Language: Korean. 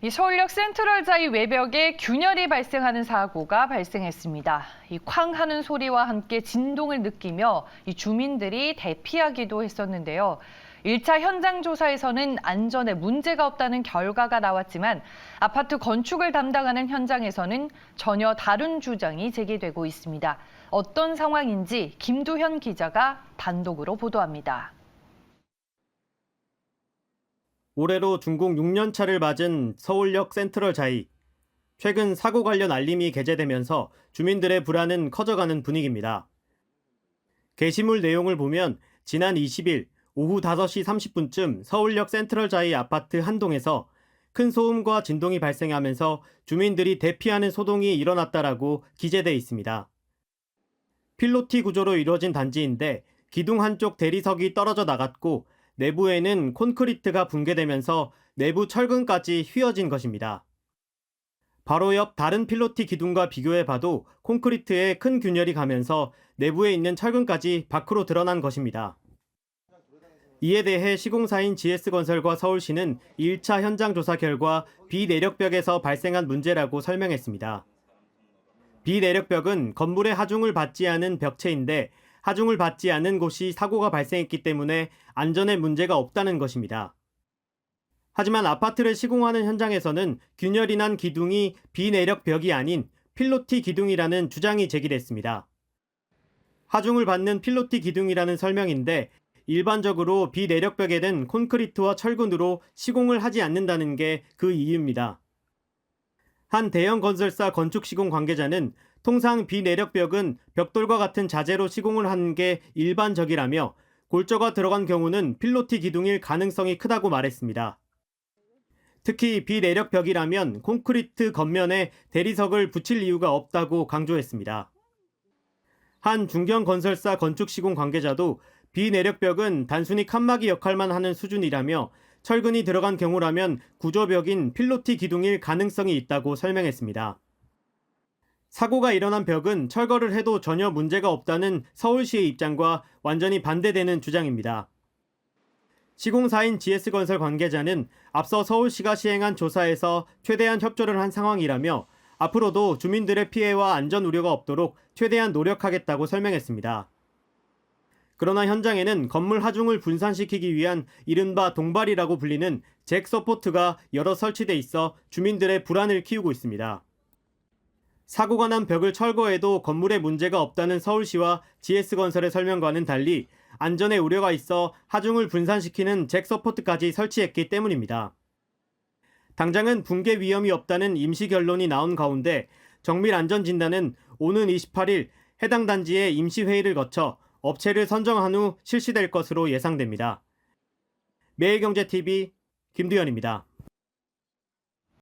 이 서울역 센트럴자이 외벽에 균열이 발생하는 사고가 발생했습니다. 이 쾅 하는 소리와 함께 진동을 느끼며 이 주민들이 대피하기도 했었는데요. 1차 현장 조사에서는 안전에 문제가 없다는 결과가 나왔지만 아파트 건축을 담당하는 현장에서는 전혀 다른 주장이 제기되고 있습니다. 어떤 상황인지 김두현 기자가 단독으로 보도합니다. 올해로 준공 6년 차를 맞은 서울역 센트럴자이. 최근 사고 관련 알림이 게재되면서 주민들의 불안은 커져가는 분위기입니다. 게시물 내용을 보면 지난 20일 오후 5시 30분쯤 서울역 센트럴자이 아파트 한 동에서 큰 소음과 진동이 발생하면서 주민들이 대피하는 소동이 일어났다라고 기재돼 있습니다. 필로티 구조로 이루어진 단지인데 기둥 한쪽 대리석이 떨어져 나갔고 내부에는 콘크리트가 붕괴되면서 내부 철근까지 휘어진 것입니다. 바로 옆 다른 필로티 기둥과 비교해봐도 콘크리트에 큰 균열이 가면서 내부에 있는 철근까지 밖으로 드러난 것입니다. 이에 대해 시공사인 GS건설과 서울시는 1차 현장 조사 결과 비내력벽에서 발생한 문제라고 설명했습니다. 비내력벽은 건물의 하중을 받지 않은 벽체인데 하중을 받지 않는 곳이 사고가 발생했기 때문에 안전에 문제가 없다는 것입니다. 하지만 아파트를 시공하는 현장에서는 균열이 난 기둥이 비내력벽이 아닌 필로티 기둥이라는 주장이 제기됐습니다. 하중을 받는 필로티 기둥이라는 설명인데 일반적으로 비내력벽에는 콘크리트와 철근으로 시공을 하지 않는다는 게 그 이유입니다. 한 대형 건설사 건축시공 관계자는 통상 비내력벽은 벽돌과 같은 자재로 시공을 하는 게 일반적이라며 골조가 들어간 경우는 필로티 기둥일 가능성이 크다고 말했습니다. 특히 비내력벽이라면 콘크리트 겉면에 대리석을 붙일 이유가 없다고 강조했습니다. 한 중견 건설사 건축시공 관계자도 비내력벽은 단순히 칸막이 역할만 하는 수준이라며 철근이 들어간 경우라면 구조벽인 필로티 기둥일 가능성이 있다고 설명했습니다. 사고가 일어난 벽은 철거를 해도 전혀 문제가 없다는 서울시의 입장과 완전히 반대되는 주장입니다. 시공사인 GS건설 관계자는 앞서 서울시가 시행한 조사에서 최대한 협조를 한 상황이라며 앞으로도 주민들의 피해와 안전 우려가 없도록 최대한 노력하겠다고 설명했습니다. 그러나 현장에는 건물 하중을 분산시키기 위한 이른바 동발이라고 불리는 잭 서포트가 여러 설치돼 있어 주민들의 불안을 키우고 있습니다. 사고가 난 벽을 철거해도 건물에 문제가 없다는 서울시와 GS건설의 설명과는 달리 안전에 우려가 있어 하중을 분산시키는 잭 서포트까지 설치했기 때문입니다. 당장은 붕괴 위험이 없다는 임시 결론이 나온 가운데 정밀 안전진단은 오는 28일 해당 단지에 임시회의를 거쳐 업체를 선정한 후 실시될 것으로 예상됩니다. 매일경제TV 김두현입니다.